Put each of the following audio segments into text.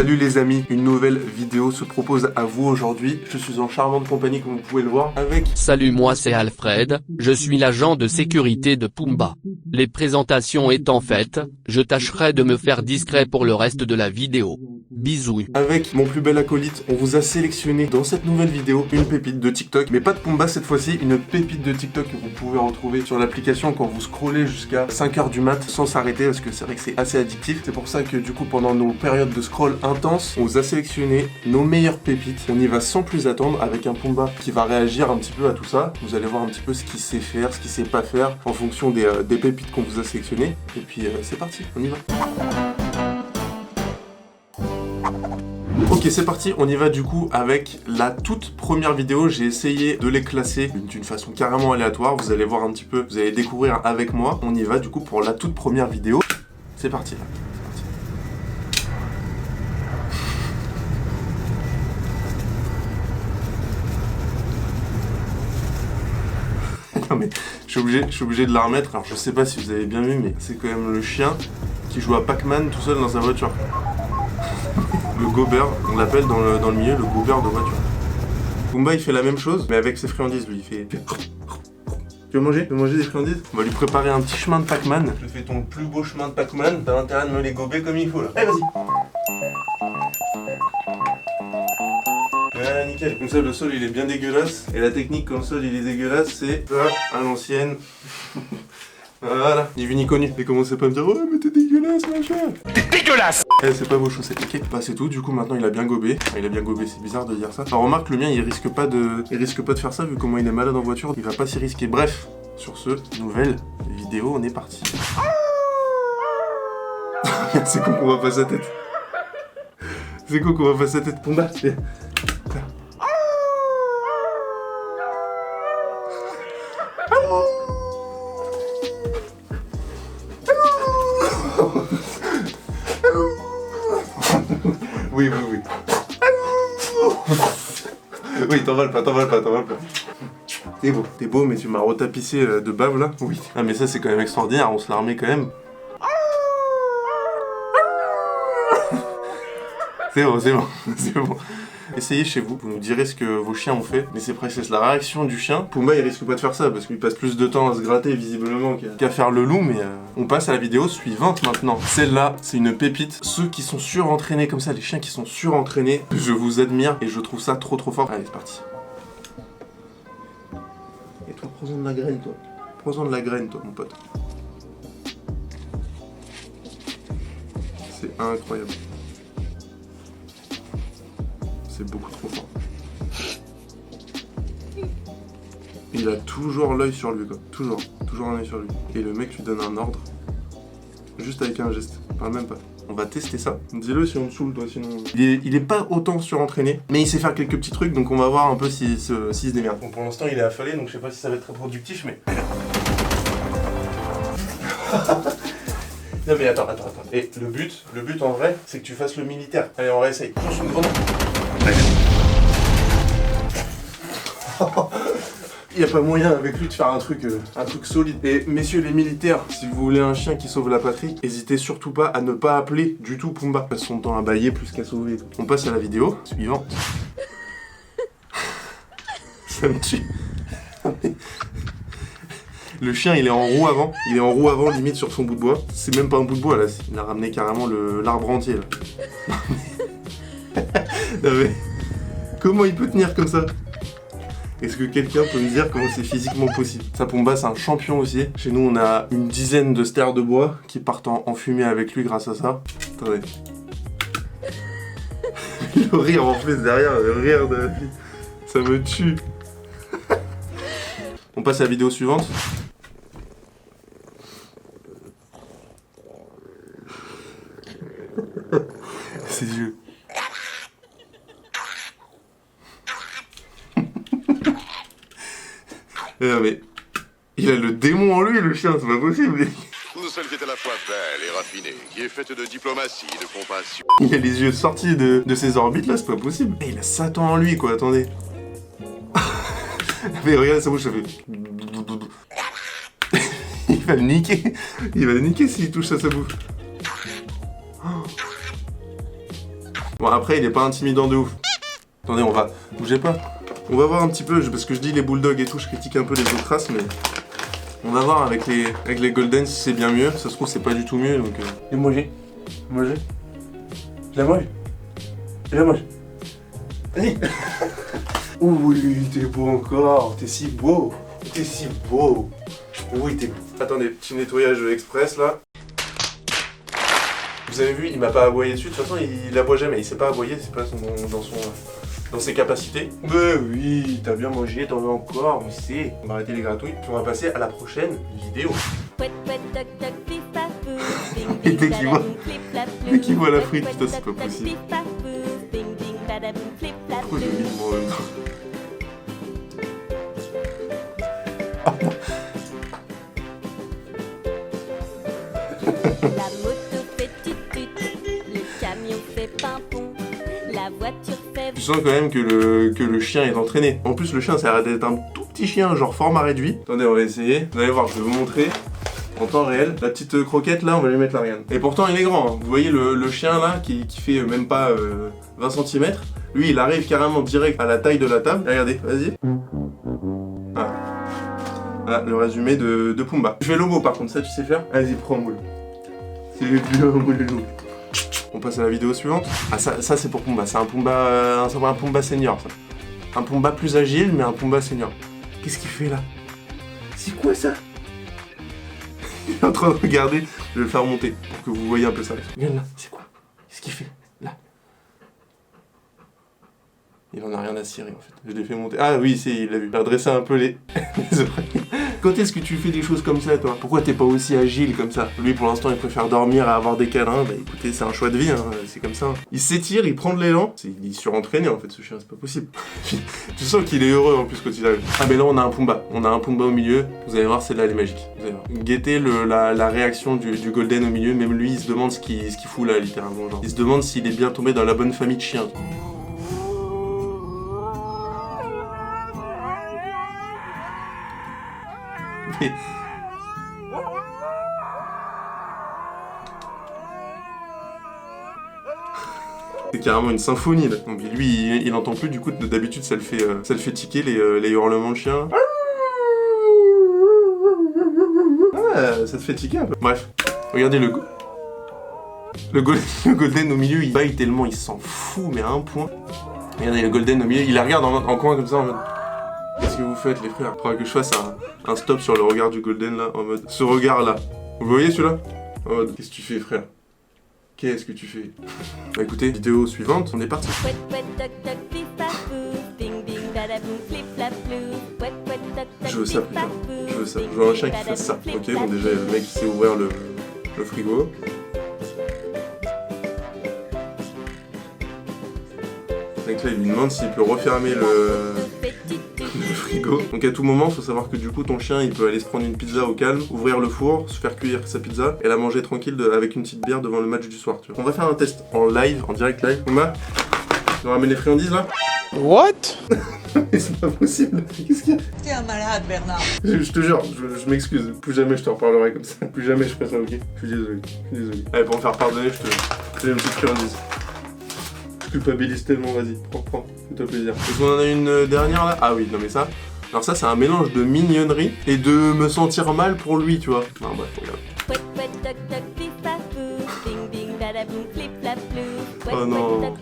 Salut les amis, une nouvelle vidéo se propose à vous aujourd'hui. Je suis en charmante compagnie comme vous pouvez le voir avec... Salut, moi c'est Alfred, je suis l'agent de sécurité de Pumba. Les présentations étant faites, je tâcherai de me faire discret pour le reste de la vidéo. Bisous. Avec mon plus bel acolyte, on vous a sélectionné dans cette nouvelle vidéo une pépite de TikTok, mais pas de Pumba cette fois-ci, une pépite de TikTok que vous pouvez retrouver sur l'application quand vous scrollez jusqu'à 5h du mat sans s'arrêter, parce que c'est vrai que c'est assez addictif. C'est pour ça que du coup pendant nos périodes de scroll intense, on vous a sélectionné nos meilleures pépites. On y va sans plus attendre avec un Pumba qui va réagir un petit peu à tout ça. Vous allez voir un petit peu ce qu'il sait faire, ce qu'il sait pas faire en fonction des pépites qu'on vous a sélectionnées. Et puis c'est parti, on y va. Ok, c'est parti, on y va du coup avec la toute première vidéo. J'ai essayé de les classer d'une façon carrément aléatoire. Vous allez voir un petit peu, vous allez découvrir avec moi. On y va du coup pour la toute première vidéo. C'est parti. Non mais je suis obligé de la remettre. Alors je sais pas si vous avez bien vu, mais c'est quand même le chien qui joue à Pac-Man tout seul dans sa voiture. Le gober, on l'appelle dans le milieu le gober de voiture. Pumba il fait la même chose, mais avec ses friandises lui, il fait... Tu veux manger des friandises? On va lui préparer un petit chemin de Pac-Man. Je fais ton plus beau chemin de Pac-Man, t'as intérêt de me les gober comme il faut là. Allez vas-y. Voilà, nickel. Comme ça le sol il est bien dégueulasse. Et la technique quand le sol il est dégueulasse, c'est à l'ancienne. Voilà, ni vu ni connu. Et commencez pas à me dire oh mais t'es dégueulasse machin. T'es dégueulasse. Eh c'est pas vos chaussettes, ok. Bah c'est tout, du coup maintenant il a bien gobé. Enfin, il a bien gobé, c'est bizarre de dire ça. Alors remarque le mien il risque pas de faire ça vu comment il est malade en voiture. Il va pas s'y risquer. Bref, sur ce, nouvelle vidéo, on est parti. C'est con qu'on voit pas sa tête. C'est con qu'on voit pas sa tête. Pumba, viens. Oui. Oui, t'envoles pas. T'es beau, mais tu m'as retapissé de bave là. Oui. Ah, mais ça, c'est quand même extraordinaire, on se la remet quand même. C'est bon. Essayez chez vous, vous nous direz ce que vos chiens ont fait. Mais c'est presque la réaction du chien. Pumba, il risque pas de faire ça parce qu'il passe plus de temps à se gratter visiblement qu'à faire le loup. Mais on passe à la vidéo suivante maintenant. Celle-là, c'est une pépite. Ceux qui sont surentraînés comme ça, les chiens qui sont surentraînés, je vous admire et je trouve ça trop fort. Allez, c'est parti. Et toi, prends-en de la graine, toi. Prends-en de la graine, toi, mon pote. C'est incroyable. C'est beaucoup trop fort. Il a toujours l'œil sur lui, quoi. Toujours un œil sur lui. Et le mec lui donne un ordre. Juste avec un geste. Enfin, même pas. On va tester ça. Dis-le si on me saoule, toi, sinon... Il est pas autant surentraîné, mais il sait faire quelques petits trucs, donc on va voir un peu s'il se démerde. Bon, pour l'instant, il est affalé, donc je sais pas si ça va être très productif, mais... Non mais attends. Et le but en vrai, c'est que tu fasses le militaire. Allez, on réessaye. Lance une grenade. Il n'y a pas moyen avec lui de faire un truc solide. Et messieurs les militaires, si vous voulez un chien qui sauve la patrie, n'hésitez surtout pas à ne pas appeler du tout Pumba. Il passe son temps à bâiller plus qu'à sauver. On passe à la vidéo suivante. Ça me tue. Le chien il est en roue avant, limite sur son bout de bois. C'est même pas un bout de bois là, il a ramené carrément l'arbre entier là. Non mais, comment il peut tenir comme ça? Est-ce que quelqu'un peut me dire comment c'est physiquement possible? Ça Pumba c'est un champion aussi. Chez nous on a une dizaine de stères de bois qui partent en fumée avec lui grâce à ça. Attendez. Le rire en fait derrière, le rire de la fille. Ça me tue. On passe à la vidéo suivante. Ses yeux. Non mais... Il a le démon en lui, le chien, c'est pas possible. Celle qui est à la fois belle et raffinée, qui est faite de diplomatie, de compassion. Il a les yeux sortis de ses orbites là, c'est pas possible. Et il a Satan en lui quoi, attendez. Mais regardez sa bouche, ça fait... Il va le niquer s'il touche à sa bouche. Bon, après, il est pas intimidant de ouf. Attendez, on va... Bougez pas. On va voir un petit peu, parce que je dis les bulldogs et tout, je critique un peu les autres races, mais... On va voir avec les golden si c'est bien mieux. Ça se trouve, c'est pas du tout mieux, donc... Je vais manger. Manger. Je la mange. Je la mange. Vas-y. Oui, t'es beau encore. T'es si beau. T'es si beau. Oui, t'es beau. Attendez, petit nettoyage express, là. Vous avez vu, il m'a pas aboyé dessus. De toute façon, il aboie jamais. Il sait pas aboyer, c'est pas dans ses capacités. Mais oui, t'as bien mangé, t'en veux encore, on sait. On va arrêter les gratouilles, puis on va passer à la prochaine vidéo. Et dès qu'il voit la frite, putain, c'est pas possible. Trop joli, moi. La moto fait tut-tut, le camion fait pimpon, la voiture fait... Tu sens quand même que le chien est entraîné. En plus, le chien, ça a l'air d'être un tout petit chien, genre format réduit. Attendez, on va essayer. Vous allez voir, je vais vous montrer en temps réel. La petite croquette, là, on va lui mettre la regarde. Et pourtant, il est grand. Hein. Vous voyez le chien, là, qui fait même pas 20 cm. Lui, il arrive carrément direct à la taille de la table. Regardez, vas-y. Ah. Voilà, le résumé de Pumba. Je fais l'homo, par contre, ça, tu sais faire? Vas-y, prends, moule. C'est bien, moule. On passe à la vidéo suivante. Ah, ça c'est pour Pumba. C'est un Pumba senior, ça. Un Pumba plus agile, mais un Pumba senior. Qu'est-ce qu'il fait là? C'est quoi ça? Il est en train de regarder. Je vais le faire monter pour que vous voyez un peu ça. Regarde là, c'est quoi? Qu'est-ce qu'il fait là? Il en a rien à cirer en fait. Je l'ai fait monter. Ah oui, il a vu. Il a dressé un peu les oreilles. Quand est-ce que tu fais des choses comme ça, toi? Pourquoi t'es pas aussi agile comme ça? Lui, pour l'instant, il préfère dormir et avoir des câlins. Bah écoutez, c'est un choix de vie, hein. C'est comme ça. Il s'étire, il prend de l'élan. Il est surentraîné en fait, ce chien, c'est pas possible. Tu sens qu'il est heureux en plus quand il arrive. Ah, mais là, on a un Pumba. On a un Pumba au milieu. Vous allez voir, celle-là, elle est magique. Vous allez voir. Guettez la réaction du Golden au milieu. Même lui, il se demande ce qu'il fout là, littéralement. Genre. Il se demande s'il est bien tombé dans la bonne famille de chiens. Mais... C'est carrément une symphonie là. Donc lui il entend plus, du coup d'habitude ça le fait tiquer les hurlements de chien. Ah, ça te fait tiquer un peu. Bref, regardez le Golden au milieu, il baille tellement, il s'en fout mais à un point. Regardez le Golden au milieu, il la regarde en coin comme ça en mode... Qu'est-ce que vous faites les frères? Il faudra que je fasse un stop sur le regard du Golden là, en mode... Ce regard là. Vous voyez celui-là? En mode... Qu'est-ce que tu fais frère? Qu'est-ce que tu fais? Bah écoutez, vidéo suivante, on est parti. Je veux ça putain. Je veux ça. Je veux un chien qui fasse ça. Ok, bon déjà le mec il sait ouvrir le frigo. Donc là il lui demande s'il peut refermer le frigo. Donc à tout moment, faut savoir que du coup ton chien il peut aller se prendre une pizza au calme, ouvrir le four, se faire cuire sa pizza et la manger tranquille avec une petite bière devant le match du soir. Tu vois. On va faire un test en live, en direct live. Pumba, tu nous ramènes les friandises là? What? Mais c'est pas possible. Qu'est-ce qu'il y a? T'es un malade, Bernard. Je te jure, je m'excuse. Plus jamais je te reparlerai comme ça. Plus jamais je ferai ça, ok? Je suis désolé. Allez, pour me faire pardonner, je te fais une petite friandise. Je culpabilise tellement, vas-y, prends, fais-toi plaisir. Est-ce qu'on en a une dernière là? Ah oui, non mais ça... Alors ça, c'est un mélange de mignonnerie et de me sentir mal pour lui, tu vois. Non, bref, regarde. Oh non.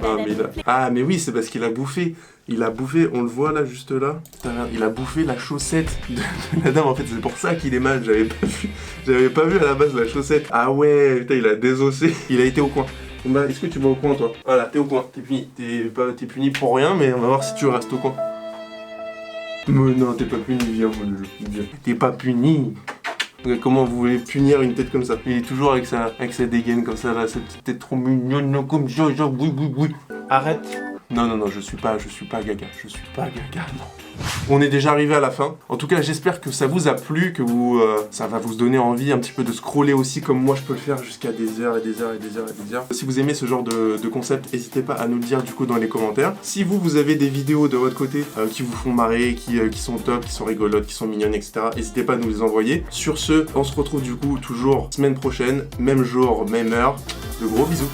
Ah, mais ah mais oui, c'est parce qu'il a bouffé. Il a bouffé, on le voit là, juste là. Putain, il a bouffé la chaussette de la dame. En fait, c'est pour ça qu'il est mal. J'avais pas vu à la base la chaussette. Ah ouais, putain, il a désossé. Il a été au coin. Bah, est-ce que tu vas au coin, toi? Voilà, t'es au coin. T'es puni. T'es puni pour rien, mais on va voir si tu restes au coin. Mais non, t'es pas puni, viens, viens. T'es pas puni. Comment vous voulez punir une tête comme ça? Il est toujours avec sa dégaine comme ça, là, cette petite tête trop mignonne, comme ça, genre, oui. Arrête Non, non, non, je suis pas gaga. Je suis pas gaga, non. On est déjà arrivé à la fin. En tout cas, j'espère que ça vous a plu, que ça va vous donner envie un petit peu de scroller aussi, comme moi je peux le faire jusqu'à des heures et des heures et des heures et des heures. Si vous aimez ce genre de concept, n'hésitez pas à nous le dire du coup dans les commentaires. Si vous avez des vidéos de votre côté qui vous font marrer, qui sont top, qui sont rigolotes, qui sont mignonnes, etc., n'hésitez pas à nous les envoyer. Sur ce, on se retrouve du coup toujours semaine prochaine, même jour, même heure. De gros bisous.